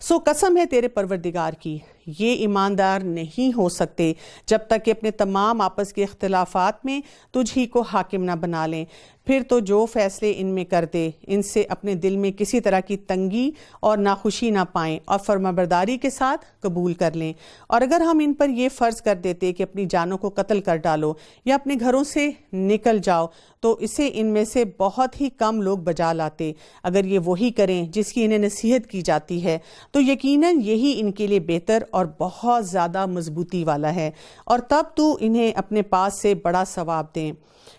سو قسم ہے تیرے پروردگار کی، یہ ایماندار نہیں ہو سکتے جب تک کہ اپنے تمام آپس کے اختلافات میں تجھ ہی کو حاکم نہ بنا لیں۔ پھر تو جو فیصلے ان میں کر دے ان سے اپنے دل میں کسی طرح کی تنگی اور ناخوشی نہ پائیں اور فرمانبرداری کے ساتھ قبول کر لیں۔ اور اگر ہم ان پر یہ فرض کر دیتے کہ اپنی جانوں کو قتل کر ڈالو یا اپنے گھروں سے نکل جاؤ تو اسے ان میں سے بہت ہی کم لوگ بجا لاتے۔ اگر یہ وہی کریں جس کی انہیں نصیحت کی جاتی ہے تو یقیناً یہی ان کے لیے بہتر اور بہت زیادہ مضبوطی والا ہے، اور تب تو انہیں اپنے پاس سے بڑا ثواب دیں۔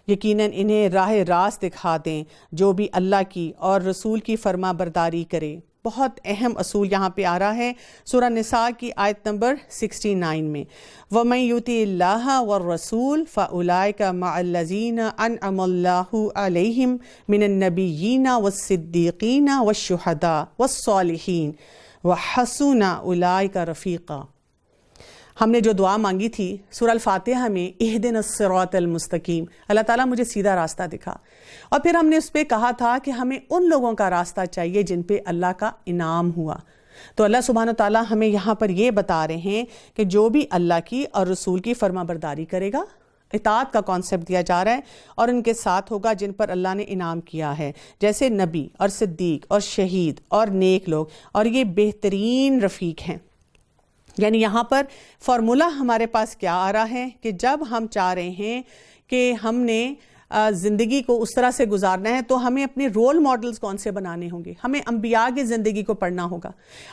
یقیناً انہیں راہ راست دکھا دیں جو بھی اللہ کی اور رسول کی فرما برداری کرے۔ بہت اہم اصول یہاں پہ آ رہا ہے سورہ نساء کی آیت نمبر 69 میں، وَمَن يُطِعِ اللَّهَ وَالرَّسُولَ فَأُولَئِكَ مَعَ الَّذِينَ أَنْعَمَ اللَّهُ عَلَيْهِمْ مِنَ النَّبِيِّينَ وَالصِّدِّيقِينَ وَالشُّهَدَاءِ وَالصَّالِحِينَ وَحَسُنَ أُولَئِكَ رَفِيقًا۔ ہم نے جو دعا مانگی تھی سورہ الفاتحہ میں، اہدنا الصراط المستقیم، اللہ تعالیٰ مجھے سیدھا راستہ دکھا، اور پھر ہم نے اس پہ کہا تھا کہ ہمیں ان لوگوں کا راستہ چاہیے جن پہ اللہ کا انعام ہوا۔ تو اللہ سبحانہ وتعالیٰ ہمیں یہاں پر یہ بتا رہے ہیں کہ جو بھی اللہ کی اور رسول کی فرما برداری کرے گا، اطاعت کا کانسیپٹ دیا جا رہا ہے، اور ان کے ساتھ ہوگا جن پر اللہ نے انعام کیا ہے، جیسے نبی اور صدیق اور شہید اور نیک لوگ، اور یہ بہترین رفیق ہیں۔ یعنی یہاں پر فارمولہ ہمارے پاس کیا آ رہا ہے کہ جب ہم چاہ رہے ہیں کہ ہم نے زندگی کو اس طرح سے گزارنا ہے تو ہمیں اپنے رول ماڈلز کون سے بنانے ہوں گے، ہمیں انبیاء کی زندگی کو پڑھنا ہوگا۔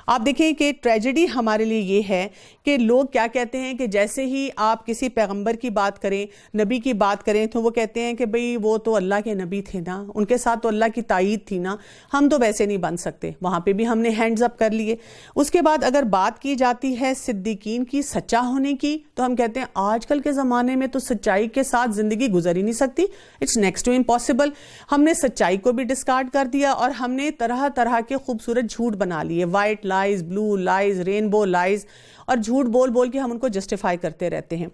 آپ دیکھیں کہ ٹریجڈی ہمارے لیے یہ ہے کہ لوگ کیا کہتے ہیں کہ جیسے ہی آپ کسی پیغمبر کی بات کریں، نبی کی بات کریں، تو وہ کہتے ہیں کہ بھئی وہ تو اللہ کے نبی تھے نا، ان کے ساتھ تو اللہ کی تائید تھی نا، ہم تو ویسے نہیں بن سکتے۔ وہاں پہ بھی ہم نے ہینڈز اپ کر لیے۔ اس کے بعد اگر بات کی جاتی ہے صدیقین کی، سچا ہونے کی، تو ہم کہتے ہیں آج کل کے زمانے میں تو سچائی کے ساتھ زندگی گزر ہی نہیں سکتی، اٹس نیکسٹ ٹو امپاسبل۔ ہم نے سچائی کو بھی ڈسکارڈ کر دیا اور ہم نے طرح طرح کے خوبصورت جھوٹ بنا لیے، وائٹ لائز، بلو لائز، رینبو لائز، اور جھوٹ بول بول کے ہم ان کو جسٹیفائی کرتے رہتے ہیں۔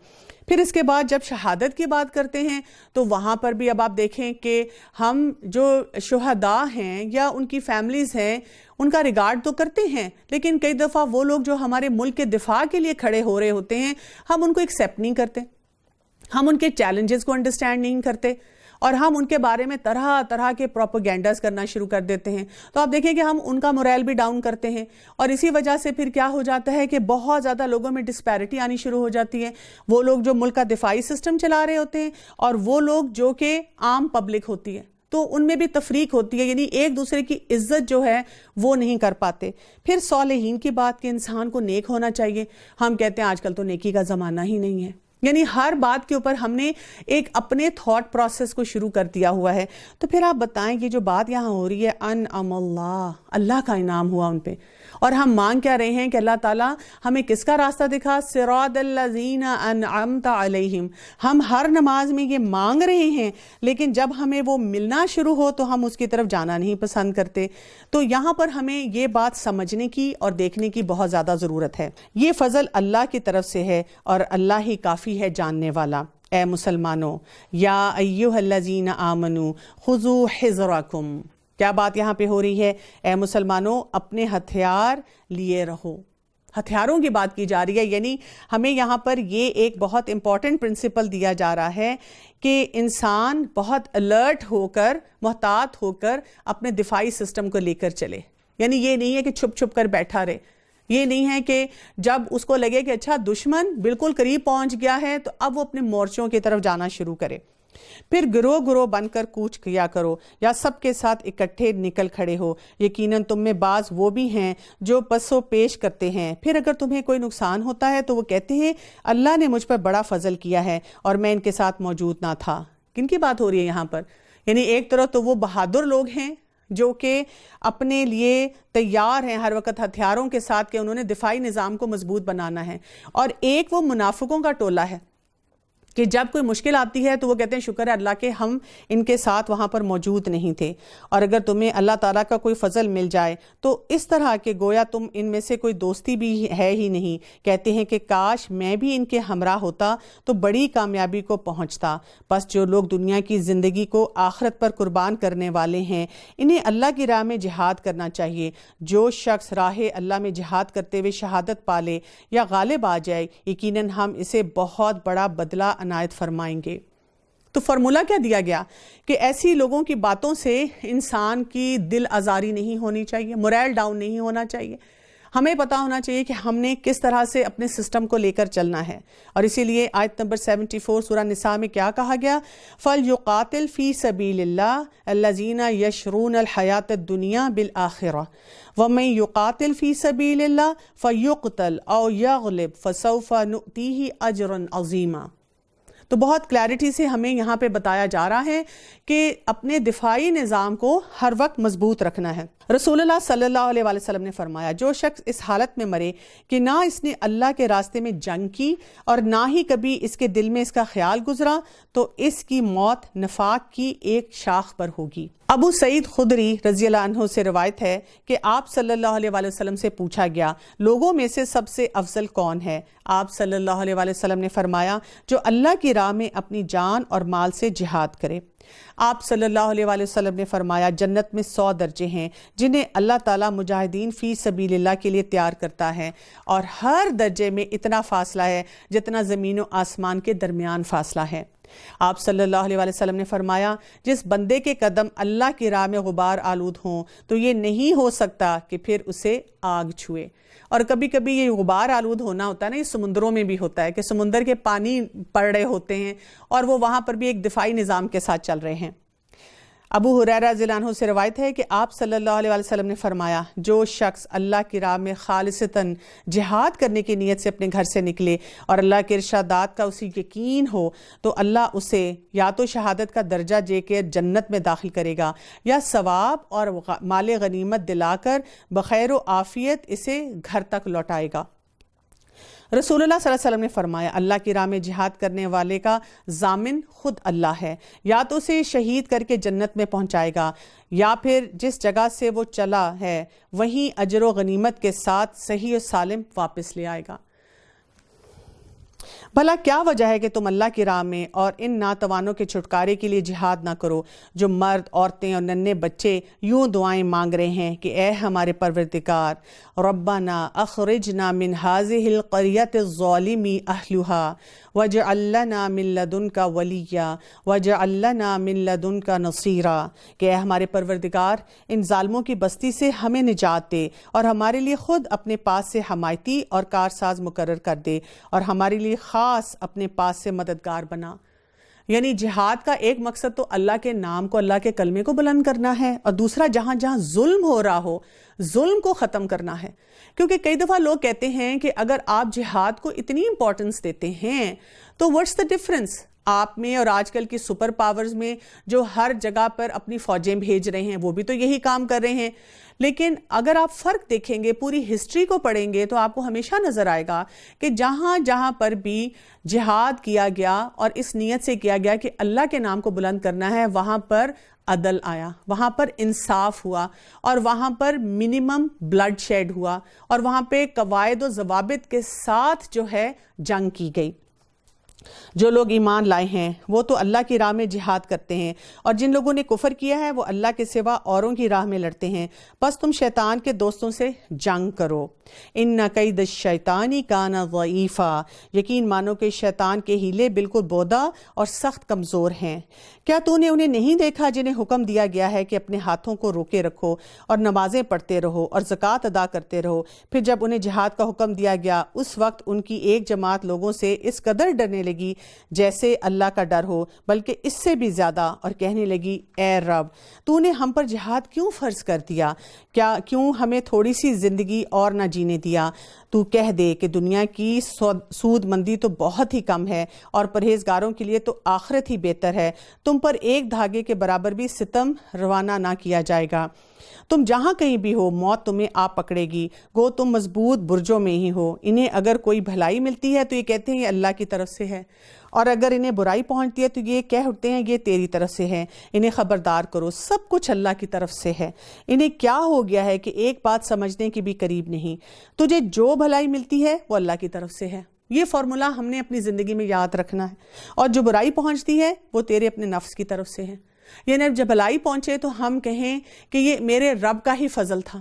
پھر اس کے بعد جب شہادت کی بات کرتے ہیں تو وہاں پر بھی اب آپ دیکھیں کہ ہم جو شہداء ہیں یا ان کی فیملیز ہیں ان کا ریگارڈ تو کرتے ہیں، لیکن کئی دفعہ وہ لوگ جو ہمارے ملک کے دفاع کے لیے کھڑے ہو رہے ہوتے ہیں ہم ان کو ایکسیپٹ نہیں کرتے، ہم ان کے چیلنجز کو انڈرسٹینڈ نہیں کرتے، اور ہم ان کے بارے میں طرح طرح کے پروپیگنڈاز کرنا شروع کر دیتے ہیں۔ تو آپ دیکھیں کہ ہم ان کا مورائل بھی ڈاؤن کرتے ہیں، اور اسی وجہ سے پھر کیا ہو جاتا ہے کہ بہت زیادہ لوگوں میں ڈسپیرٹی آنی شروع ہو جاتی ہے۔ وہ لوگ جو ملک کا دفاعی سسٹم چلا رہے ہوتے ہیں اور وہ لوگ جو کہ عام پبلک ہوتی ہے، تو ان میں بھی تفریق ہوتی ہے، یعنی ایک دوسرے کی عزت جو ہے وہ نہیں کر پاتے۔ پھر صالحین کی بات کہ انسان کو نیک ہونا چاہیے، ہم کہتے ہیں آج کل تو نیکی کا زمانہ ہی نہیں ہے۔ یعنی ہر بات کے اوپر ہم نے ایک اپنے تھاٹ پروسیس کو شروع کر دیا ہوا ہے۔ تو پھر آپ بتائیں کہ جو بات یہاں ہو رہی ہے انعم اللہ، اللہ کا انعام ہوا ان پہ، اور ہم مانگ کیا رہے ہیں کہ اللہ تعالیٰ ہمیں کس کا راستہ دکھا؟ صراط الذین انعمت علیہم۔ ہم ہر نماز میں یہ مانگ رہے ہیں، لیکن جب ہمیں وہ ملنا شروع ہو تو ہم اس کی طرف جانا نہیں پسند کرتے۔ تو یہاں پر ہمیں یہ بات سمجھنے کی اور دیکھنے کی بہت زیادہ ضرورت ہے۔ یہ فضل اللہ کی طرف سے ہے اور اللہ ہی کافی ہے جاننے والا۔ اے مسلمانوں، یا ایھا الذین آمنوا خذوا حذرکم، کیا بات یہاں پہ ہو رہی ہے؟ اے مسلمانوں اپنے ہتھیار لیے رہو۔ ہتھیاروں کی بات کی جا رہی ہے، یعنی ہمیں یہاں پر یہ ایک بہت امپورٹنٹ پرنسپل دیا جا رہا ہے کہ انسان بہت الرٹ ہو کر، محتاط ہو کر اپنے دفاعی سسٹم کو لے کر چلے۔ یعنی یہ نہیں ہے کہ چھپ چھپ کر بیٹھا رہے، یہ نہیں ہے کہ جب اس کو لگے کہ اچھا دشمن بالکل قریب پہنچ گیا ہے تو اب وہ اپنے مورچوں کی طرف جانا شروع کرے۔ پھر گروہ گروہ بن کر کوچ کیا کرو یا سب کے ساتھ اکٹھے نکل کھڑے ہو، یقیناً تم میں بعض وہ بھی ہیں جو پس و پیش کرتے ہیں۔ پھر اگر تمہیں کوئی نقصان ہوتا ہے تو وہ کہتے ہیں اللہ نے مجھ پر بڑا فضل کیا ہے اور میں ان کے ساتھ موجود نہ تھا۔ کن کی بات ہو رہی ہے یہاں پر؟ یعنی ایک طرف تو وہ بہادر لوگ ہیں جو کہ اپنے لیے تیار ہیں ہر وقت ہتھیاروں کے ساتھ کہ انہوں نے دفاعی نظام کو مضبوط بنانا ہے، اور ایک وہ منافقوں کا ٹولہ ہے کہ جب کوئی مشکل آتی ہے تو وہ کہتے ہیں شکر ہے اللہ کہ ہم ان کے ساتھ وہاں پر موجود نہیں تھے. اور اگر تمہیں اللہ تعالیٰ کا کوئی فضل مل جائے تو اس طرح کہ گویا تم ان میں سے کوئی دوستی بھی ہے ہی نہیں, کہتے ہیں کہ کاش میں بھی ان کے ہمراہ ہوتا تو بڑی کامیابی کو پہنچتا. بس جو لوگ دنیا کی زندگی کو آخرت پر قربان کرنے والے ہیں انہیں اللہ کی راہ میں جہاد کرنا چاہیے. جو شخص راہ اللہ میں جہاد کرتے ہوئے شہادت پالے یا غالب آ جائے یقیناً ہم اسے بہت بڑا بدلہ عنایت فرمائیں گے. تو فارمولہ کیا دیا گیا کہ ایسی لوگوں کی باتوں سے انسان کی دل آزاری نہیں ہونی چاہیے, موریل ڈاؤن نہیں ہونا چاہیے. ہمیں پتہ ہونا چاہیے کہ ہم نے کس طرح سے اپنے سسٹم کو لے کر چلنا ہے. اور اسی لیے آیت نمبر 74 سورہ نساء میں کیا کہا گیا, فَلْيُقَاتِلْ فِي سَبِيلِ اللَّهِ الَّذِينَ يَشْرُونَ الْحَيَاةَ الدُّنْيَا بِالْآخِرَةِ وَمَن يُقَاتِلْ فِي سَبِيلِ اللَّهِ فَيُقْتَلْ أَوْ يَغْلِبْ فَسَوْفَ نُؤْتِيهِ أَجْرًا عَظِيمًا. تو بہت کلیئرٹی سے ہمیں یہاں پہ بتایا جا رہا ہے کہ اپنے دفاعی نظام کو ہر وقت مضبوط رکھنا ہے. رسول اللہ صلی اللہ علیہ وسلم نے فرمایا جو شخص اس حالت میں مرے کہ نہ اس نے اللہ کے راستے میں جنگ کی اور نہ ہی کبھی اس کے دل میں اس کا خیال گزرا تو اس کی موت نفاق کی ایک شاخ پر ہوگی. ابو سعید خدری رضی اللہ عنہ سے روایت ہے کہ آپ صلی اللہ علیہ وسلم سے پوچھا گیا لوگوں میں سے سب سے افضل کون ہے؟ آپ صلی اللہ علیہ وسلم نے فرمایا جو اللہ کی راہ میں اپنی جان اور مال سے جہاد کرے. آپ صلی اللہ علیہ وسلم نے فرمایا جنت میں 100 درجے ہیں جنہیں اللہ تعالیٰ مجاہدین فی سبیل اللہ کے لیے تیار کرتا ہے, اور ہر درجے میں اتنا فاصلہ ہے جتنا زمین و آسمان کے درمیان فاصلہ ہے. آپ صلی اللہ علیہ وسلم نے فرمایا جس بندے کے قدم اللہ کی راہ میں غبار آلود ہوں تو یہ نہیں ہو سکتا کہ پھر اسے آگ چھوئے. اور کبھی کبھی یہ غبار آلود ہونا ہوتا ہے نا, یہ سمندروں میں بھی ہوتا ہے کہ سمندر کے پانی پڑ رہے ہوتے ہیں اور وہ وہاں پر بھی ایک دفاعی نظام کے ساتھ چل رہے ہیں. ابو ہریرہ رضی اللہ عنہ سے روایت ہے کہ آپ صلی اللہ علیہ وسلم نے فرمایا جو شخص اللہ کی راہ میں خالصتاً جہاد کرنے کی نیت سے اپنے گھر سے نکلے اور اللہ کے ارشادات کا اسے یقین ہو تو اللہ اسے یا تو شہادت کا درجہ دے کے جنت میں داخل کرے گا یا ثواب اور مال غنیمت دلا کر بخیر و عافیت اسے گھر تک لوٹائے گا. رسول اللہ صلی اللہ علیہ وسلم نے فرمایا اللہ کی راہ میں جہاد کرنے والے کا ضامن خود اللہ ہے, یا تو اسے شہید کر کے جنت میں پہنچائے گا یا پھر جس جگہ سے وہ چلا ہے وہیں اجر و غنیمت کے ساتھ صحیح و سالم واپس لے آئے گا. بھلا کیا وجہ ہے کہ تم اللہ کی راہ میں اور ان ناتوانوں کے چھٹکارے کے لیے جہاد نہ کرو جو مرد, عورتیں اور ننھے بچے یوں دعائیں مانگ رہے ہیں کہ اے ہمارے پروردگار ربنا اخرجنا من هذه القرية الظالم اهلها واجعل لنا من لدنك وليا واجعل لنا من لدنك نصيرا. کہ اے ہمارے پروردگار ان ظالموں کی بستی سے ہمیں نجات دے اور ہمارے لیے خود اپنے پاس سے حمایتی اور کارساز مقرر کر دے اور ہمارے لیے خاص اپنے پاس سے مددگار بنا. یعنی جہاد کا ایک مقصد تو اللہ کے نام کو, اللہ کے کلمے کو بلند کرنا ہے, اور دوسرا جہاں جہاں ظلم ہو رہا ہو ظلم کو ختم کرنا ہے. کیونکہ کئی دفعہ لوگ کہتے ہیں کہ اگر آپ جہاد کو اتنی امپورٹنس دیتے ہیں تو واٹس دا ڈفرنس آپ میں اور آج کل کی سپر پاورز میں جو ہر جگہ پر اپنی فوجیں بھیج رہے ہیں وہ بھی تو یہی کام کر رہے ہیں. لیکن اگر آپ فرق دیکھیں گے, پوری ہسٹری کو پڑھیں گے تو آپ کو ہمیشہ نظر آئے گا کہ جہاں جہاں پر بھی جہاد کیا گیا اور اس نیت سے کیا گیا کہ اللہ کے نام کو بلند کرنا ہے وہاں پر عدل آیا, وہاں پر انصاف ہوا اور وہاں پر منیمم بلڈ شیڈ ہوا اور وہاں پہ قواعد و ضوابط کے ساتھ جو ہے جنگ کی گئی. جو لوگ ایمان لائے ہیں وہ تو اللہ کی راہ میں جہاد کرتے ہیں, اور جن لوگوں نے کفر کیا ہے وہ اللہ کے سوا اوروں کی راہ میں لڑتے ہیں. بس تم شیطان کے دوستوں سے جنگ کرو. ان قید الشیطان کان ضعیفا, یقین مانو کہ شیطان کے ہیلے بالکل بودا اور سخت کمزور ہیں. کیا تو نے انہیں نہیں دیکھا جنہیں حکم دیا گیا ہے کہ اپنے ہاتھوں کو روکے رکھو اور نمازیں پڑھتے رہو اور زکوٰۃ ادا کرتے رہو, پھر جب انہیں جہاد کا حکم دیا گیا اس وقت ان کی ایک جماعت لوگوں سے اس قدر ڈرنے لگی جیسے اللہ کا ڈر ہو, بلکہ اس سے بھی زیادہ, اور کہنے لگی اے رب تو نے ہم پر جہاد کیوں فرض کر دیا, کیوں ہمیں تھوڑی سی زندگی اور نہ جینے دیا. تو کہہ دے کہ دنیا کی سود مندی تو بہت ہی کم ہے اور پرہیزگاروں کے لیے تو آخرت ہی بہتر ہے. تم پر ایک دھاگے کے برابر بھی ستم روانہ نہ کیا جائے گا. تم جہاں کہیں بھی ہو موت تمہیں آ پکڑے گی, گو تم مضبوط برجوں میں ہی ہو. انہیں اگر کوئی بھلائی ملتی ہے تو یہ کہتے ہیں یہ اللہ کی طرف سے ہے, ہے، اور اگر انہیں برائی پہنچتی ہے تو یہ کہہ اٹھتے ہیں یہ تیری طرف سے ہے، انہیں خبردار کرو، سب کچھ اللہ کی طرف سے ہے، انہیں کیا ہو گیا ہے کہ ایک بات سمجھنے کی بھی قریب نہیں، تجھے جو بھلائی ملتی ہے وہ اللہ کی طرف سے ہے۔ یہ فارمولا ہم نے اپنی زندگی میں یاد رکھنا ہے، اور جو برائی پہنچتی ہے وہ تیرے اپنے نفس کی طرف سے ہے۔ یعنی جب بھلائی پہنچے تو ہم کہیں کہ یہ میرے رب کا ہی فضل تھا،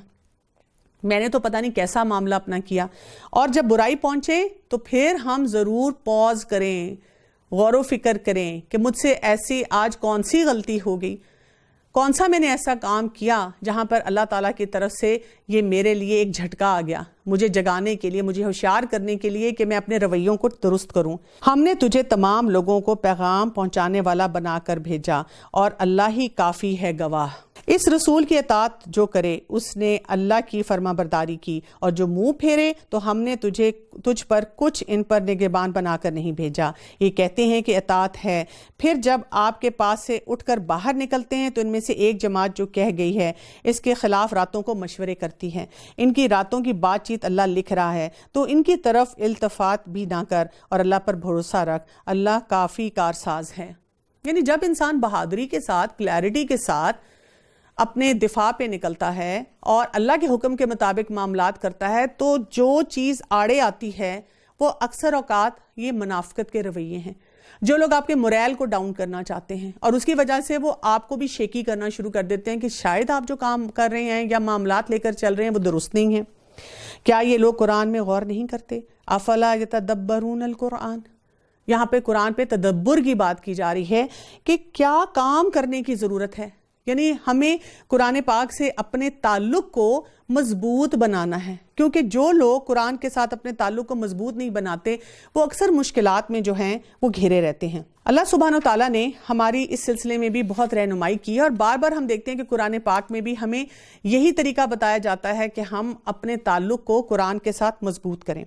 میں نے تو پتہ نہیں کیسا معاملہ اپنا کیا، اور جب برائی پہنچے تو پھر ہم ضرور پوز کریں، غور و فکر کریں کہ مجھ سے ایسی آج کون سی غلطی ہو گئی، کون سا میں نے ایسا کام کیا جہاں پر اللہ تعالیٰ کی طرف سے یہ میرے لیے ایک جھٹکا آ گیا، مجھے جگانے کے لیے، مجھے ہوشیار کرنے کے لیے کہ میں اپنے رویوں کو درست کروں۔ ہم نے تجھے تمام لوگوں کو پیغام پہنچانے والا بنا کر بھیجا، اور اللہ ہی کافی ہے گواہ۔ اس رسول کی اطاعت جو کرے اس نے اللہ کی فرما برداری کی، اور جو منہ پھیرے تو ہم نے تجھ پر کچھ ان پر نگہبان بنا کر نہیں بھیجا۔ یہ کہتے ہیں کہ اطاعت ہے، پھر جب آپ کے پاس سے اٹھ کر باہر نکلتے ہیں تو ان میں سے ایک جماعت جو کہہ گئی ہے اس کے خلاف راتوں کو مشورے کرتی ہے، ان کی راتوں کی بات چیت اللہ لکھ رہا ہے، تو ان کی طرف التفات بھی نہ کر اور اللہ پر بھروسہ رکھ، اللہ کافی کارساز ہے۔ یعنی جب انسان بہادری کے ساتھ، کلیئرٹی کے ساتھ اپنے دفاع پہ نکلتا ہے اور اللہ کے حکم کے مطابق معاملات کرتا ہے، تو جو چیز آڑے آتی ہے وہ اکثر اوقات یہ منافقت کے رویے ہیں، جو لوگ آپ کے موریل کو ڈاؤن کرنا چاہتے ہیں، اور اس کی وجہ سے وہ آپ کو بھی شیکی کرنا شروع کر دیتے ہیں کہ شاید آپ جو کام کر رہے ہیں یا معاملات لے کر چل رہے ہیں وہ درست نہیں ہیں۔ کیا یہ لوگ قرآن میں غور نہیں کرتے؟ افلا یتدبرون القرآن، یہاں پہ قرآن پہ تدبر کی بات کی جا رہی ہے کہ کیا کام کرنے کی ضرورت ہے۔ یعنی ہمیں قرآن پاک سے اپنے تعلق کو مضبوط بنانا ہے، کیونکہ جو لوگ قرآن کے ساتھ اپنے تعلق کو مضبوط نہیں بناتے وہ اکثر مشکلات میں جو ہیں وہ گھرے رہتے ہیں۔ اللہ سبحانہ و تعالیٰ نے ہماری اس سلسلے میں بھی بہت رہنمائی کی ہے، اور بار بار ہم دیکھتے ہیں کہ قرآن پاک میں بھی ہمیں یہی طریقہ بتایا جاتا ہے کہ ہم اپنے تعلق کو قرآن کے ساتھ مضبوط کریں۔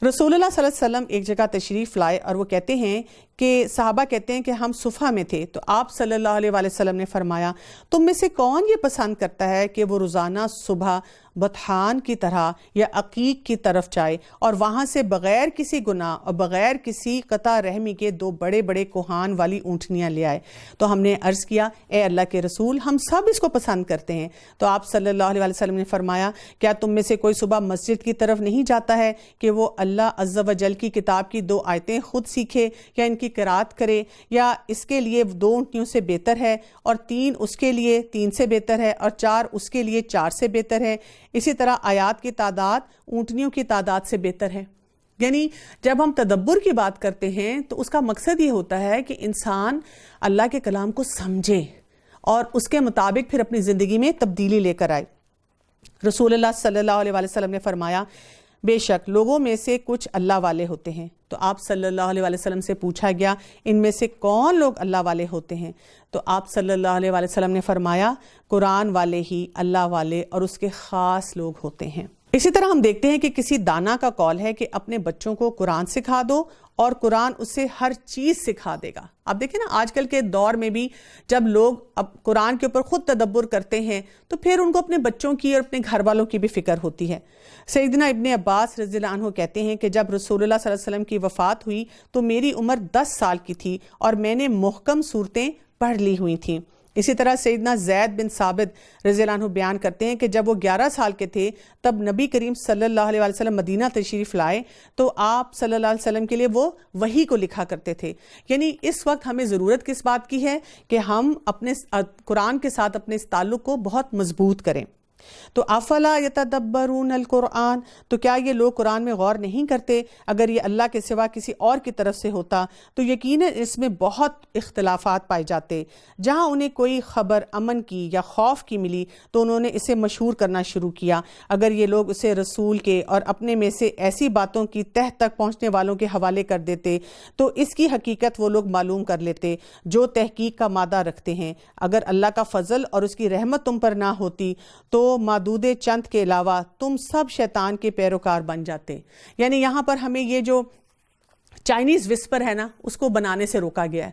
رسول اللہ صلی اللہ علیہ وسلم ایک جگہ تشریف لائے اور وہ کہتے ہیں کہ صحابہ کہتے ہیں کہ ہم صفحہ میں تھے، تو آپ صلی اللہ علیہ وسلم نے فرمایا تم میں سے کون یہ پسند کرتا ہے کہ وہ روزانہ صبح بطحان کی طرح یا عقیق کی طرف جائے اور وہاں سے بغیر کسی گناہ اور بغیر کسی قطع رحمی کے 2 بڑے بڑے کوہان والی اونٹنیاں لے آئے؟ تو ہم نے عرض کیا اے اللہ کے رسول ہم سب اس کو پسند کرتے ہیں۔ تو آپ صلی اللہ علیہ وسلم نے فرمایا کیا تم میں سے کوئی صبح مسجد کی طرف نہیں جاتا ہے کہ وہ اللہ عز و جل کی کتاب کی 2 آیتیں خود سیکھے یا ان کی قرات کرے، یا اس کے لیے 2 اونٹنیوں سے بہتر ہے، اور 3 اس کے لیے 3 سے بہتر ہے، اور 4 اس کے لیے 4 سے بہتر ہے، اسی طرح آیات کی تعداد اونٹنیوں کی تعداد سے بہتر ہے۔ یعنی جب ہم تدبر کی بات کرتے ہیں تو اس کا مقصد یہ ہوتا ہے کہ انسان اللہ کے کلام کو سمجھے اور اس کے مطابق پھر اپنی زندگی میں تبدیلی لے کر آئے۔ رسول اللہ صلی اللہ علیہ وسلم نے فرمایا بے شک لوگوں میں سے کچھ اللہ والے ہوتے ہیں۔ تو آپ صلی اللہ علیہ وسلم سے پوچھا گیا ان میں سے کون لوگ اللہ والے ہوتے ہیں؟ تو آپ صلی اللہ علیہ وسلم نے فرمایا قرآن والے ہی اللہ والے اور اس کے خاص لوگ ہوتے ہیں۔ اسی طرح ہم دیکھتے ہیں کہ کسی دانا کا قول ہے کہ اپنے بچوں کو قرآن سکھا دو اور قرآن اسے ہر چیز سکھا دے گا۔ آپ دیکھیں نا آج کل کے دور میں بھی جب لوگ اب قرآن کے اوپر خود تدبر کرتے ہیں تو پھر ان کو اپنے بچوں کی اور اپنے گھر والوں کی بھی فکر ہوتی ہے۔ سیدنا ابن عباس رضی اللہ عنہ کہتے ہیں کہ جب رسول اللہ صلی اللہ علیہ وسلم کی وفات ہوئی تو میری عمر 10 سال کی تھی اور میں نے محکم صورتیں پڑھ لی ہوئی تھیں۔ اسی طرح سیدنا زید بن ثابت رضی اللہ عنہ بیان کرتے ہیں کہ جب وہ 11 سال کے تھے تب نبی کریم صلی اللہ علیہ وسلم مدینہ تشریف لائے تو آپ صلی اللہ علیہ وسلم کے لیے وہ وحی کو لکھا کرتے تھے۔ یعنی اس وقت ہمیں ضرورت کس بات کی ہے کہ ہم اپنے قرآن کے ساتھ اپنے اس تعلق کو بہت مضبوط کریں۔ تو افلا یتدبرون القرآن، تو کیا یہ لوگ قرآن میں غور نہیں کرتے؟ اگر یہ اللہ کے سوا کسی اور کی طرف سے ہوتا تو یقیناً اس میں بہت اختلافات پائے جاتے۔ جہاں انہیں کوئی خبر امن کی یا خوف کی ملی تو انہوں نے اسے مشہور کرنا شروع کیا۔ اگر یہ لوگ اسے رسول کے اور اپنے میں سے ایسی باتوں کی تہ تک پہنچنے والوں کے حوالے کر دیتے تو اس کی حقیقت وہ لوگ معلوم کر لیتے جو تحقیق کا مادہ رکھتے ہیں۔ اگر اللہ کا فضل اور اس کی رحمت تم پر نہ ہوتی تو معدود چند کے علاوہ تم سب شیطان کے پیروکار بن جاتے۔ یعنی یہاں پر ہمیں یہ جو چائنیز وسپر ہے نا اس کو بنانے سے روکا گیا ہے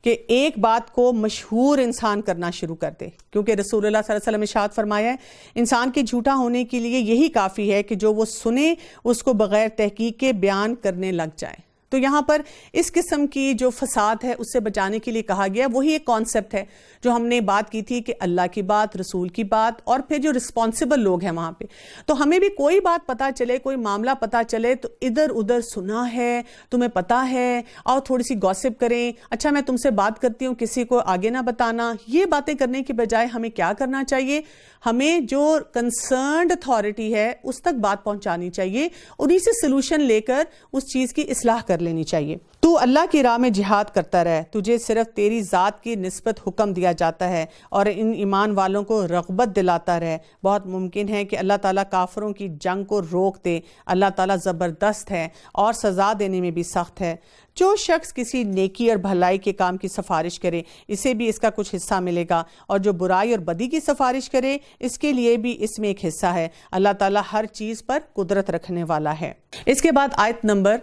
کہ ایک بات کو مشہور انسان کرنا شروع کر دے، کیونکہ رسول اللہ صلی اللہ علیہ وسلم ارشاد فرمایا ہے انسان کے جھوٹا ہونے کے لیے یہی کافی ہے کہ جو وہ سنے اس کو بغیر تحقیق کے بیان کرنے لگ جائے۔ تو یہاں پر اس قسم کی جو فساد ہے اس سے بچانے کے لیے کہا گیا وہی ایک کانسیپٹ ہے جو ہم نے بات کی تھی کہ اللہ کی بات، رسول کی بات، اور پھر جو رسپانسبل لوگ ہیں وہاں پہ. تو ہمیں بھی کوئی بات پتا چلے، کوئی معاملہ پتا چلے تو ادھر ادھر سنا ہے، تمہیں پتا ہے، اور تھوڑی سی گوسپ کریں، اچھا میں تم سے بات کرتی ہوں، کسی کو آگے نہ بتانا. یہ باتیں کرنے کی بجائے ہمیں کیا کرنا چاہیے؟ ہمیں جو کنسرنڈ اتھارٹی ہے اس تک بات پہنچانی چاہیے، انہی سے سلوشن لے کر اس چیز کی اصلاح کر لینی چاہیے. تو اللہ کی راہ میں جہاد کرتا رہے، تجھے صرف تیری ذات کی نسبت حکم دیا جاتا ہے اور ان ایمان والوں کو رغبت دلاتا رہے. بہت ممکن ہے کہ اللہ تعالیٰ کافروں کی جنگ کو روک دے. اللہ تعالیٰ زبردست ہے اور سزا دینے میں بھی سخت ہے. جو شخص کسی نیکی اور بھلائی کے کام کی سفارش کرے اسے بھی اس کا کچھ حصہ ملے گا، اور جو برائی اور بدی کی سفارش کرے اس کے لیے بھی اس میں ایک حصہ ہے. اللہ تعالیٰ ہر چیز پر قدرت رکھنے والا ہے. اس کے بعد آیت نمبر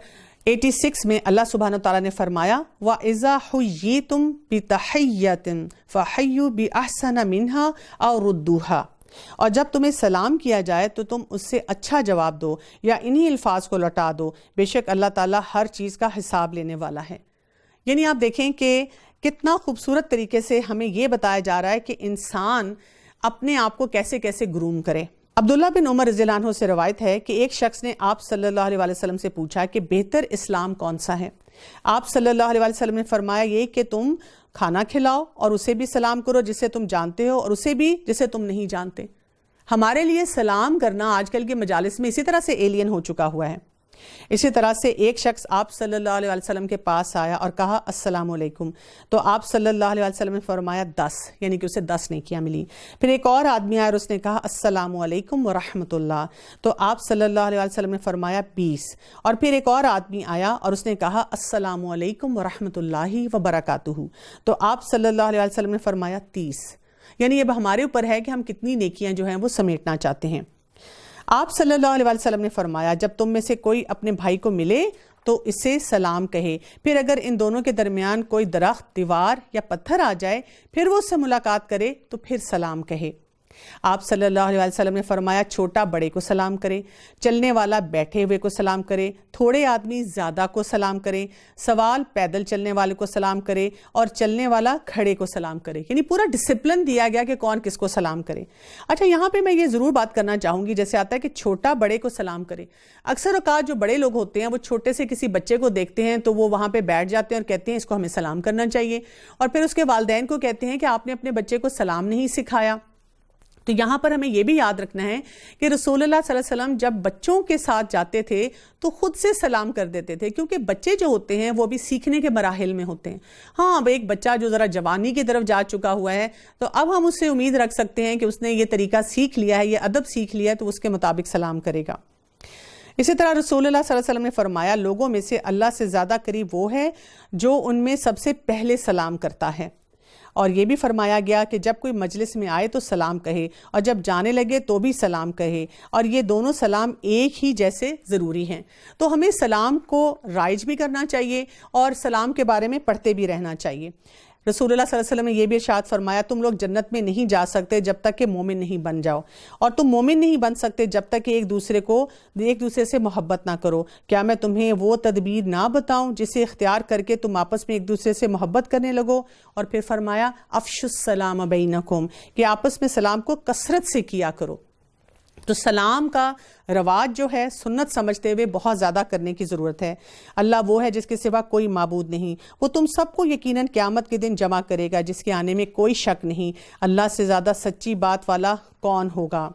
86 میں اللہ سبحانہ وتعالیٰ نے فرمایا وَإِذَا حُيِّيتُم بِتَحِيَّةٍ فَحَيُّوا بِأَحْسَنَ مِنْهَا أَوْ رُدُّوهَا، اور جب تمہیں سلام کیا جائے تو تم اس سے اچھا جواب دو یا انہی الفاظ کو لوٹا دو، بے شک اللہ تعالیٰ ہر چیز کا حساب لینے والا ہے. یعنی آپ دیکھیں کہ کتنا خوبصورت طریقے سے ہمیں یہ بتایا جا رہا ہے کہ انسان اپنے آپ کو کیسے کیسے گروم کرے. عبداللہ بن عمر رضی اللہ عنہ سے روایت ہے کہ ایک شخص نے آپ صلی اللہ علیہ وسلم سے پوچھا کہ بہتر اسلام کون سا ہے؟ آپ صلی اللہ علیہ وسلم نے فرمایا یہ کہ تم کھانا کھلاؤ اور اسے بھی سلام کرو جسے تم جانتے ہو، اور اسے بھی جسے تم نہیں جانتے. ہمارے لیے سلام کرنا آج کل کے مجالس میں اسی طرح سے ایلین ہو چکا ہوا ہے. اسی طرح سے ایک شخص آپ صلی اللہ علیہ وسلم کے پاس آیا اور کہا السلام علیکم، تو آپ صلی اللہ علیہ وسلم نے فرمایا 10، یعنی کہ اسے 10 نیکیاں ملی. پھر ایک اور آدمی آیا اور اس نے کہا السلام علیکم ورحمۃ اللہ، تو آپ صلی اللہ علیہ وسلم نے فرمایا 20. اور پھر ایک اور آدمی آیا اور اس نے کہا السلام علیکم ورحمۃ اللہ وبرکاتہ، تو آپ صلی اللہ علیہ وسلم نے فرمایا 30. یعنی اب ہمارے اوپر ہے کہ ہم کتنی نیکیاں جو ہیں وہ سمیٹنا چاہتے ہیں. آپ صلی اللہ علیہ وسلم نے فرمایا جب تم میں سے کوئی اپنے بھائی کو ملے تو اسے سلام کہے، پھر اگر ان دونوں کے درمیان کوئی درخت، دیوار یا پتھر آ جائے پھر وہ اس سے ملاقات کرے تو پھر سلام کہے. آپ صلی اللہ علیہ وسلم نے فرمایا چھوٹا بڑے کو سلام کرے، چلنے والا بیٹھے ہوئے کو سلام کرے، تھوڑے آدمی زیادہ کو سلام کرے، سوال پیدل چلنے والے کو سلام کرے، اور چلنے والا کھڑے کو سلام کرے. یعنی پورا ڈسپلن دیا گیا کہ کون کس کو سلام کرے. اچھا یہاں پہ میں یہ ضرور بات کرنا چاہوں گی، جیسے آتا ہے کہ چھوٹا بڑے کو سلام کرے. اکثر اوقات جو بڑے لوگ ہوتے ہیں وہ چھوٹے سے کسی بچے کو دیکھتے ہیں تو وہ وہاں پہ بیٹھ جاتے ہیں اور کہتے ہیں اس کو ہمیں سلام کرنا چاہیے، اور پھر اس کے والدین کو کہتے ہیں کہ آپ نے اپنے بچے کو سلام نہیں سکھایا. تو یہاں پر ہمیں یہ بھی یاد رکھنا ہے کہ رسول اللہ صلی اللہ علیہ وسلم جب بچوں کے ساتھ جاتے تھے تو خود سے سلام کر دیتے تھے، کیونکہ بچے جو ہوتے ہیں وہ بھی سیکھنے کے مراحل میں ہوتے ہیں. ہاں اب ایک بچہ جو ذرا جوانی کی طرف جا چکا ہوا ہے تو اب ہم اس سے امید رکھ سکتے ہیں کہ اس نے یہ طریقہ سیکھ لیا ہے، یہ ادب سیکھ لیا ہے، تو اس کے مطابق سلام کرے گا. اسی طرح رسول اللہ صلی اللہ علیہ وسلم نے فرمایا لوگوں میں سے اللہ سے زیادہ قریب وہ ہے جو ان میں سب سے پہلے سلام کرتا ہے. اور یہ بھی فرمایا گیا کہ جب کوئی مجلس میں آئے تو سلام کہے، اور جب جانے لگے تو بھی سلام کہے، اور یہ دونوں سلام ایک ہی جیسے ضروری ہیں. تو ہمیں سلام کو رائج بھی کرنا چاہیے اور سلام کے بارے میں پڑھتے بھی رہنا چاہیے. رسول اللہ صلی اللہ علیہ وسلم نے یہ بھی ارشاد فرمایا تم لوگ جنت میں نہیں جا سکتے جب تک کہ مومن نہیں بن جاؤ، اور تم مومن نہیں بن سکتے جب تک کہ ایک دوسرے سے محبت نہ کرو. کیا میں تمہیں وہ تدبیر نہ بتاؤں جسے اختیار کر کے تم آپس میں ایک دوسرے سے محبت کرنے لگو؟ اور پھر فرمایا افشوا السلام بینکم، کہ آپس میں سلام کو کثرت سے کیا کرو. تو سلام کا رواج جو ہے سنت سمجھتے ہوئے بہت زیادہ کرنے کی ضرورت ہے. اللہ وہ ہے جس کے سوا کوئی معبود نہیں، وہ تم سب کو یقیناً قیامت کے دن جمع کرے گا جس کے آنے میں کوئی شک نہیں. اللہ سے زیادہ سچی بات والا کون ہوگا؟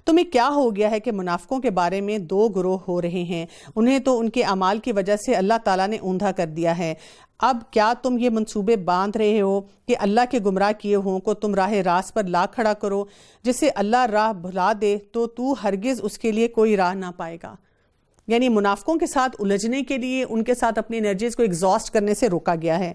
تمہیں کیا ہو گیا ہے کہ منافقوں کے بارے میں 2 گروہ ہو رہے ہیں، انہیں تو ان کے اعمال کی وجہ سے اللہ تعالیٰ نے اوندھا کر دیا ہے. اب کیا تم یہ منصوبے باندھ رہے ہو کہ اللہ کے گمراہ کیے ہوں کو تم راہ راست پر لا کھڑا کرو؟ جسے اللہ راہ بھلا دے تو ہرگز اس کے لیے کوئی راہ نہ پائے گا. یعنی منافقوں کے ساتھ الجھنے کے لیے ان کے ساتھ اپنی انرجیز کو ایگزاسٹ کرنے سے روکا گیا ہے.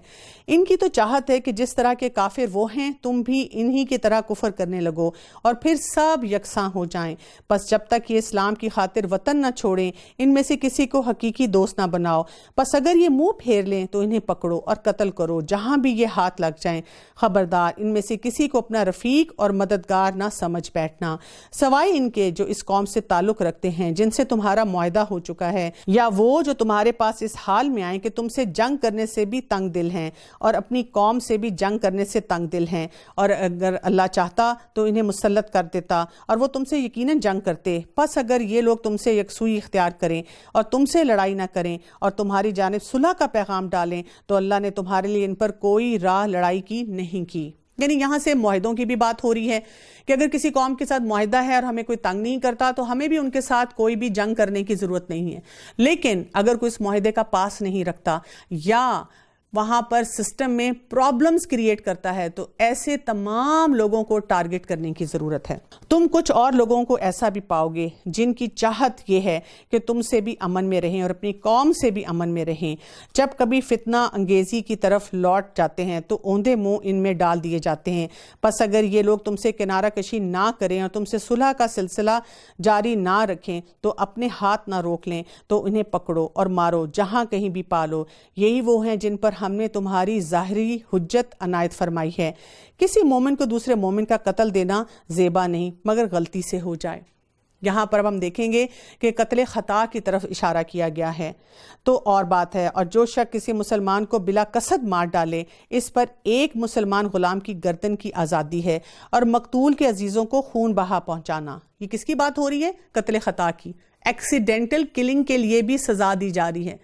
ان کی تو چاہت ہے کہ جس طرح کے کافر وہ ہیں تم بھی انہی کی طرح کفر کرنے لگو اور پھر سب یکساں ہو جائیں. پس جب تک یہ اسلام کی خاطر وطن نہ چھوڑیں ان میں سے کسی کو حقیقی دوست نہ بناؤ. پس اگر یہ منہ پھیر لیں تو انہیں پکڑو اور قتل کرو جہاں بھی یہ ہاتھ لگ جائیں. خبردار ان میں سے کسی کو اپنا رفیق اور مددگار نہ سمجھ بیٹھنا سوائے ان کے جو اس قوم سے تعلق رکھتے ہیں جن سے تمہارا معاہدہ ہو چکا ہے، یا وہ جو تمہارے پاس اس حال میں آئیں کہ تم سے جنگ کرنے سے بھی تنگ دل ہیں اور اپنی قوم سے بھی جنگ کرنے سے تنگ دل ہیں، اور اگر اللہ چاہتا تو انہیں مسلط کر دیتا اور وہ تم سے یقیناً جنگ کرتے۔ پس اگر یہ لوگ تم سے یکسوئی اختیار کریں اور تم سے لڑائی نہ کریں اور تمہاری جانب صلح کا پیغام ڈالیں تو اللہ نے تمہارے لیے ان پر کوئی راہ لڑائی کی نہیں کی۔ یعنی یہاں سے معاہدوں کی بھی بات ہو رہی ہے کہ اگر کسی قوم کے ساتھ معاہدہ ہے اور ہمیں کوئی تنگ نہیں کرتا تو ہمیں بھی ان کے ساتھ کوئی بھی جنگ کرنے کی ضرورت نہیں ہے، لیکن اگر کوئی اس معاہدے کا پاس نہیں رکھتا یا وہاں پر سسٹم میں پرابلمز کریٹ کرتا ہے تو ایسے تمام لوگوں کو ٹارگٹ کرنے کی ضرورت ہے۔ تم کچھ اور لوگوں کو ایسا بھی پاؤ گے جن کی چاہت یہ ہے کہ تم سے بھی امن میں رہیں اور اپنی قوم سے بھی امن میں رہیں۔ جب کبھی فتنہ انگیزی کی طرف لوٹ جاتے ہیں تو اوندے منہ ان میں ڈال دیے جاتے ہیں۔ پس اگر یہ لوگ تم سے کنارہ کشی نہ کریں اور تم سے صلح کا سلسلہ جاری نہ رکھیں تو اپنے ہاتھ نہ روک لیں تو انہیں پکڑو اور مارو جہاں کہیں بھی پالو۔ یہی وہ ہیں جن پر ہم نے تمہاری ظاہری حجت عنایت فرمائی ہے۔ کسی مومن کو دوسرے مومن کا قتل دینا زیبا نہیں مگر غلطی سے ہو جائے۔ یہاں پر اب ہم دیکھیں گے کہ قتل خطا کی طرف اشارہ کیا گیا ہے تو اور بات ہے، اور جو شخص کسی مسلمان کو بلا قصد مار ڈالے اس پر ایک مسلمان غلام کی گردن کی آزادی ہے اور مقتول کے عزیزوں کو خون بہا پہنچانا۔ یہ کس کی بات ہو رہی ہے؟ قتل خطا کی۔ ایکسیڈنٹل کلنگ کے لیے بھی سزا دی جا رہی ہے۔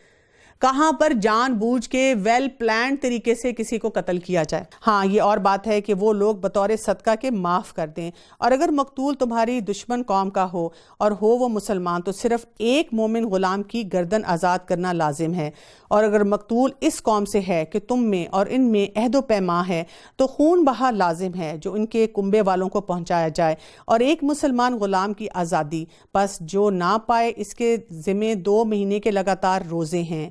کہاں پر جان بوجھ کے ویل پلانڈ طریقے سے کسی کو قتل کیا جائے۔ ہاں یہ اور بات ہے کہ وہ لوگ بطور صدقہ کے معاف کر دیں، اور اگر مقتول تمہاری دشمن قوم کا ہو اور ہو وہ مسلمان تو صرف ایک مومن غلام کی گردن آزاد کرنا لازم ہے، اور اگر مقتول اس قوم سے ہے کہ تم میں اور ان میں عہد و پیمان ہے تو خون بہا لازم ہے جو ان کے کنبے والوں کو پہنچایا جائے، اور ایک مسلمان غلام کی آزادی۔ پس جو نہ پائے اس کے ذمہ 2 مہینے کے لگاتار روزے ہیں۔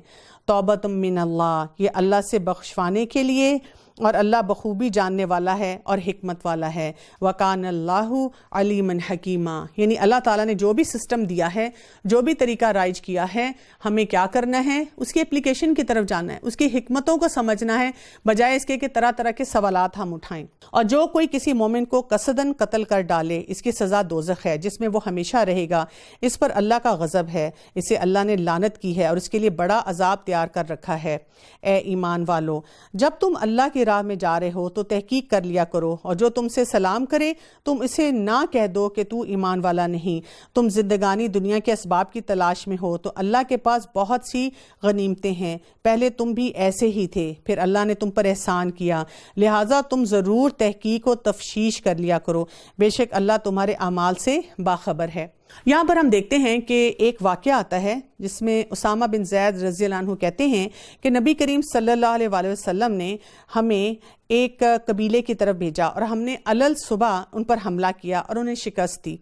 توبۃ من اللہ، یہ اللہ سے بخشوانے کے لیے، اور اللہ بخوبی جاننے والا ہے اور حکمت والا ہے۔ وَكَانَ اللَّهُ عَلِيمًا حَكِيمًا، یعنی اللہ تعالیٰ نے جو بھی سسٹم دیا ہے، جو بھی طریقہ رائج کیا ہے، ہمیں کیا کرنا ہے؟ اس کی اپلیکیشن کی طرف جانا ہے، اس کی حکمتوں کو سمجھنا ہے، بجائے اس کے کہ طرح طرح کے سوالات ہم اٹھائیں۔ اور جو کوئی کسی مومن کو قصداً قتل کر ڈالے اس کی سزا دوزخ ہے جس میں وہ ہمیشہ رہے گا، اس پر اللہ کا غضب ہے، اسے اللہ نے لعنت کی ہے اور اس کے لیے بڑا عذاب تیار کر رکھا ہے۔ اے ایمان والو، جب تم اللہ کی راہ میں جا رہے ہو تو تحقیق کر لیا کرو، اور جو تم سے سلام کرے تم اسے نہ کہہ دو کہ تو ایمان والا نہیں۔ تم زندگانی دنیا کے اسباب کی تلاش میں ہو تو اللہ کے پاس بہت سی غنیمتیں ہیں، پہلے تم بھی ایسے ہی تھے، پھر اللہ نے تم پر احسان کیا، لہٰذا تم ضرور تحقیق و تفتیش کر لیا کرو، بے شک اللہ تمہارے اعمال سے باخبر ہے۔ یہاں پر ہم دیکھتے ہیں کہ ایک واقعہ آتا ہے جس میں اسامہ بن زید رضی اللہ عنہ کہتے ہیں کہ نبی کریم صلی اللہ علیہ وآلہ وسلم نے ہمیں ایک قبیلے کی طرف بھیجا اور ہم نے علل صبح ان پر حملہ کیا اور انہیں شکست دی۔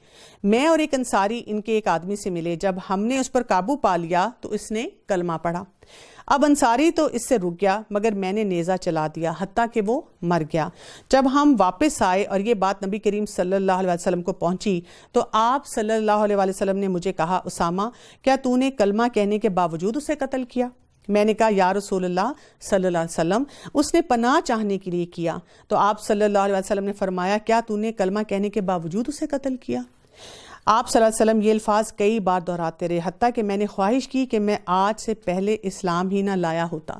میں اور ایک انصاری ان کے ایک آدمی سے ملے، جب ہم نے اس پر قابو پا لیا تو اس نے کلمہ پڑھا۔ اب انصاری تو اس سے رک گیا مگر میں نے نیزہ چلا دیا حتیٰ کہ وہ مر گیا۔ جب ہم واپس آئے اور یہ بات نبی کریم صلی اللہ علیہ وسلم کو پہنچی تو آپ صلی اللہ علیہ وسلم نے مجھے کہا، اسامہ کیا تو نے کلمہ کہنے کے باوجود اسے قتل کیا؟ میں نے کہا یا رسول اللہ صلی اللہ علیہ وسلم، اس نے پناہ چاہنے کے لیے کیا۔ تو آپ صلی اللہ علیہ وسلم نے فرمایا کیا تو نے کلمہ کہنے کے باوجود اسے قتل کیا؟ آپ صلی اللہ علیہ وسلم یہ الفاظ کئی بار دہراتے رہے حتیٰ کہ میں نے خواہش کی کہ میں آج سے پہلے اسلام ہی نہ لایا ہوتا۔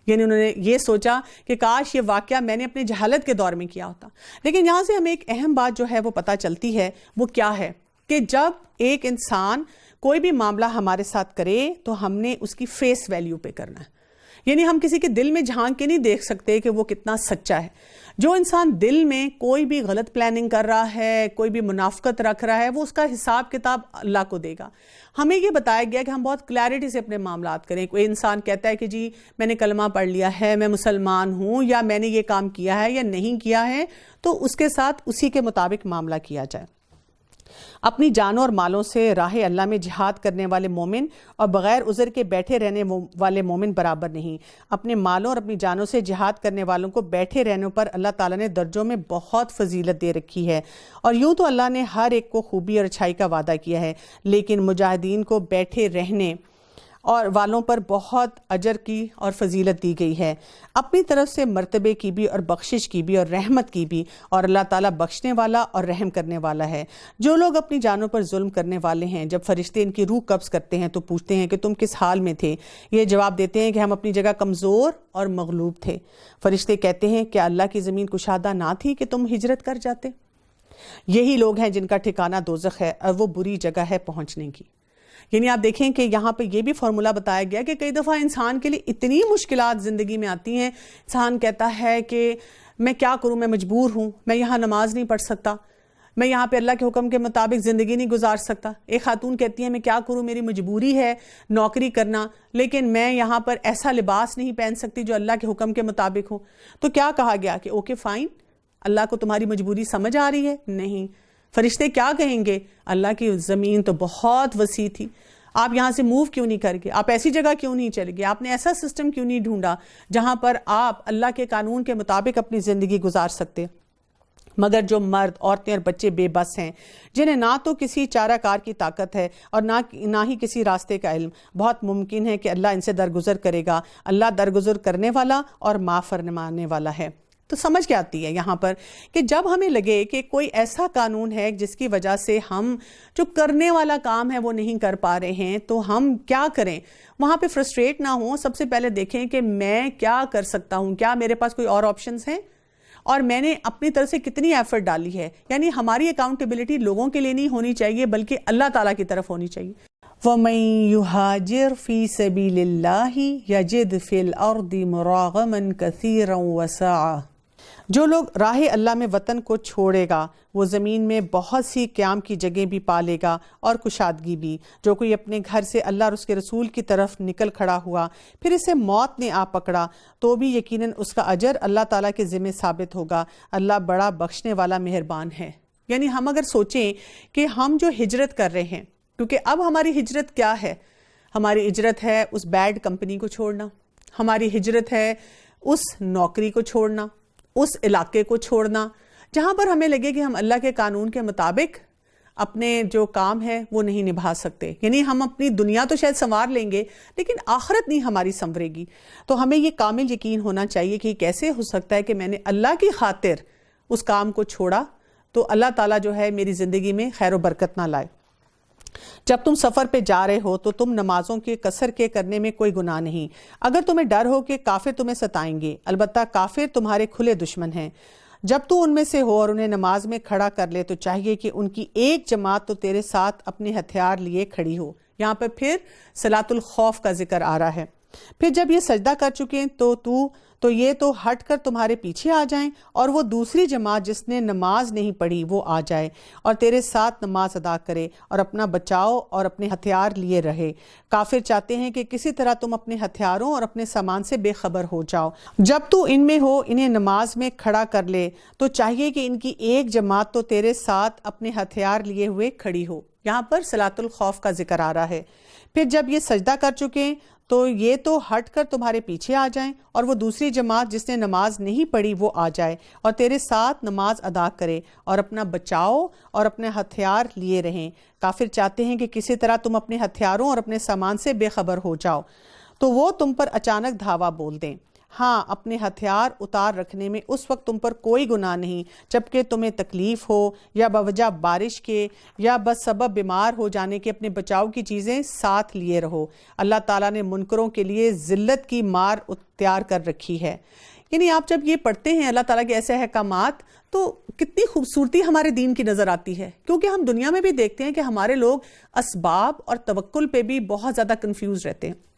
یعنی انہوں نے یہ سوچا کہ کاش یہ واقعہ میں نے اپنے جہالت کے دور میں کیا ہوتا۔ لیکن یہاں سے ہمیں ایک اہم بات جو ہے وہ پتہ چلتی ہے، وہ کیا ہے کہ جب ایک انسان کوئی بھی معاملہ ہمارے ساتھ کرے تو ہم نے اس کی فیس ویلیو پہ کرنا ہے۔ یعنی ہم کسی کے دل میں جھانک کے نہیں دیکھ سکتے کہ وہ کتنا سچا ہے۔ جو انسان دل میں کوئی بھی غلط پلاننگ کر رہا ہے، کوئی بھی منافقت رکھ رہا ہے، وہ اس کا حساب کتاب اللہ کو دے گا۔ ہمیں یہ بتایا گیا کہ ہم بہت کلیئرٹی سے اپنے معاملات کریں۔ کوئی انسان کہتا ہے کہ جی میں نے کلمہ پڑھ لیا ہے، میں مسلمان ہوں، یا میں نے یہ کام کیا ہے یا نہیں کیا ہے، تو اس کے ساتھ اسی کے مطابق معاملہ کیا جائے۔ اپنی جانوں اور مالوں سے راہ اللہ میں جہاد کرنے والے مومن اور بغیر عذر کے بیٹھے رہنے والے مومن برابر نہیں۔ اپنے مالوں اور اپنی جانوں سے جہاد کرنے والوں کو بیٹھے رہنے پر اللہ تعالیٰ نے درجوں میں بہت فضیلت دے رکھی ہے، اور یوں تو اللہ نے ہر ایک کو خوبی اور اچھائی کا وعدہ کیا ہے، لیکن مجاہدین کو بیٹھے رہنے اور والوں پر بہت اجر کی اور فضیلت دی گئی ہے، اپنی طرف سے مرتبے کی بھی اور بخشش کی بھی اور رحمت کی بھی، اور اللہ تعالیٰ بخشنے والا اور رحم کرنے والا ہے۔ جو لوگ اپنی جانوں پر ظلم کرنے والے ہیں، جب فرشتے ان کی روح قبض کرتے ہیں تو پوچھتے ہیں کہ تم کس حال میں تھے؟ یہ جواب دیتے ہیں کہ ہم اپنی جگہ کمزور اور مغلوب تھے۔ فرشتے کہتے ہیں کہ اللہ کی زمین کشادہ نہ تھی کہ تم ہجرت کر جاتے؟ یہی لوگ ہیں جن کا ٹھکانہ دوزخ ہے اور وہ بری جگہ ہے پہنچنے کی۔ یعنی آپ دیکھیں کہ یہاں پہ یہ بھی فارمولہ بتایا گیا کہ کئی دفعہ انسان کے لیے اتنی مشکلات زندگی میں آتی ہیں، انسان کہتا ہے کہ میں کیا کروں، میں مجبور ہوں، میں یہاں نماز نہیں پڑھ سکتا، میں یہاں پہ اللہ کے حکم کے مطابق زندگی نہیں گزار سکتا۔ ایک خاتون کہتی ہے میں کیا کروں، میری مجبوری ہے نوکری کرنا، لیکن میں یہاں پر ایسا لباس نہیں پہن سکتی جو اللہ کے حکم کے مطابق ہو۔ تو کیا کہا گیا کہ اوکے فائن، اللہ کو تمہاری مجبوری سمجھ آ رہی ہے؟ نہیں۔ فرشتے کیا کہیں گے؟ اللہ کی زمین تو بہت وسیع تھی، آپ یہاں سے موو کیوں نہیں کر گئے؟ آپ ایسی جگہ کیوں نہیں چلے گئے؟ آپ نے ایسا سسٹم کیوں نہیں ڈھونڈا جہاں پر آپ اللہ کے قانون کے مطابق اپنی زندگی گزار سکتے؟ مگر جو مرد، عورتیں اور بچے بے بس ہیں، جنہیں نہ تو کسی چارہ کار کی طاقت ہے اور نہ ہی کسی راستے کا علم، بہت ممکن ہے کہ اللہ ان سے درگزر کرے گا۔ اللہ درگزر کرنے والا اور معاف فرمانے والا ہے۔ تو سمجھ کے آتی ہے یہاں پر کہ جب ہمیں لگے کہ کوئی ایسا قانون ہے جس کی وجہ سے ہم جو کرنے والا کام ہے وہ نہیں کر پا رہے ہیں، تو ہم کیا کریں؟ وہاں پہ فرسٹریٹ نہ ہوں، سب سے پہلے دیکھیں کہ میں کیا کر سکتا ہوں، کیا میرے پاس کوئی اور آپشنز ہیں اور میں نے اپنی طرف سے کتنی ایفرٹ ڈالی ہے۔ یعنی ہماری اکاؤنٹیبلٹی لوگوں کے لیے نہیں ہونی چاہیے بلکہ اللہ تعالیٰ کی طرف ہونی چاہیے۔ وَمَن يُهَاجِرْ فِي سَبِيلِ اللَّهِ يَجِدْ فِي الْأَرْضِ مُرَاغَمًا كَثِيرًا وَسَعًا۔ جو لوگ راہ اللہ میں وطن کو چھوڑے گا وہ زمین میں بہت سی قیام کی جگہیں بھی پالے گا اور کشادگی بھی۔ جو کوئی اپنے گھر سے اللہ اور اس کے رسول کی طرف نکل کھڑا ہوا پھر اسے موت نے آ پکڑا تو بھی یقیناً اس کا اجر اللہ تعالیٰ کے ذمہ ثابت ہوگا۔ اللہ بڑا بخشنے والا مہربان ہے۔ یعنی ہم اگر سوچیں کہ ہم جو ہجرت کر رہے ہیں، کیونکہ اب ہماری ہجرت کیا ہے؟ ہماری ہجرت ہے اس بیڈ کمپنی کو چھوڑنا، ہماری ہجرت ہے اس نوکری کو چھوڑنا، اس علاقے کو چھوڑنا جہاں پر ہمیں لگے کہ ہم اللہ کے قانون کے مطابق اپنے جو کام ہے وہ نہیں نبھا سکتے۔ یعنی ہم اپنی دنیا تو شاید سنوار لیں گے لیکن آخرت نہیں ہماری سنورے گی۔ تو ہمیں یہ کامل یقین ہونا چاہیے کہ کیسے ہو سکتا ہے کہ میں نے اللہ کی خاطر اس کام کو چھوڑا تو اللہ تعالیٰ جو ہے میری زندگی میں خیر و برکت نہ لائے۔ جب تم سفر پہ جا رہے ہو تو تم نمازوں کے قصر کے کرنے میں کوئی گناہ نہیں، اگر تمہیں ڈر ہو کہ کافر تمہیں ستائیں گے، البتہ کافر تمہارے کھلے دشمن ہیں۔ جب تو ان میں سے ہو اور انہیں نماز میں کھڑا کر لے تو چاہیے کہ ان کی ایک جماعت تو تیرے ساتھ اپنے ہتھیار لیے کھڑی ہو۔ یہاں پہ پھر صلاۃ الخوف کا ذکر آ رہا ہے۔ پھر جب یہ سجدہ کر چکے تو یہ تو ہٹ کر تمہارے پیچھے آ جائیں اور وہ دوسری جماعت جس نے نماز نہیں پڑھی وہ آ جائے اور تیرے ساتھ نماز ادا کرے اور اپنا بچاؤ اور اپنے ہتھیار لیے رہے۔ کافر چاہتے ہیں کہ کسی طرح تم اپنے ہتھیاروں اور اپنے سامان سے بے خبر ہو جاؤ۔ جب تو ان میں ہو انہیں نماز میں کھڑا کر لے تو چاہیے کہ ان کی ایک جماعت تو تیرے ساتھ اپنے ہتھیار لیے ہوئے کھڑی ہو۔ یہاں پر صلاۃ الخوف کا ذکر آ رہا ہے۔ پھر جب یہ سجدہ کر چکے تو یہ تو ہٹ کر تمہارے پیچھے آ جائیں اور وہ دوسری جماعت جس نے نماز نہیں پڑھی وہ آ جائے اور تیرے ساتھ نماز ادا کرے اور اپنا بچاؤ اور اپنے ہتھیار لیے رہیں۔ کافر چاہتے ہیں کہ کسی طرح تم اپنے ہتھیاروں اور اپنے سامان سے بے خبر ہو جاؤ تو وہ تم پر اچانک دھاوا بول دیں۔ ہاں، اپنے ہتھیار اتار رکھنے میں اس وقت تم پر کوئی گناہ نہیں جبکہ تمہیں تکلیف ہو یا بوجہ بارش کے یا بس سبب بیمار ہو جانے کے اپنے بچاؤ کی چیزیں ساتھ لیے رہو۔ اللہ تعالیٰ نے منکروں کے لیے ذلت کی مار تیار کر رکھی ہے۔ یعنی آپ جب یہ پڑھتے ہیں اللہ تعالیٰ کے ایسے احکامات تو کتنی خوبصورتی ہمارے دین کی نظر آتی ہے، کیونکہ ہم دنیا میں بھی دیکھتے ہیں کہ ہمارے لوگ اسباب اور توکل پہ بھی بہت زیادہ کنفیوز رہتے ہیں۔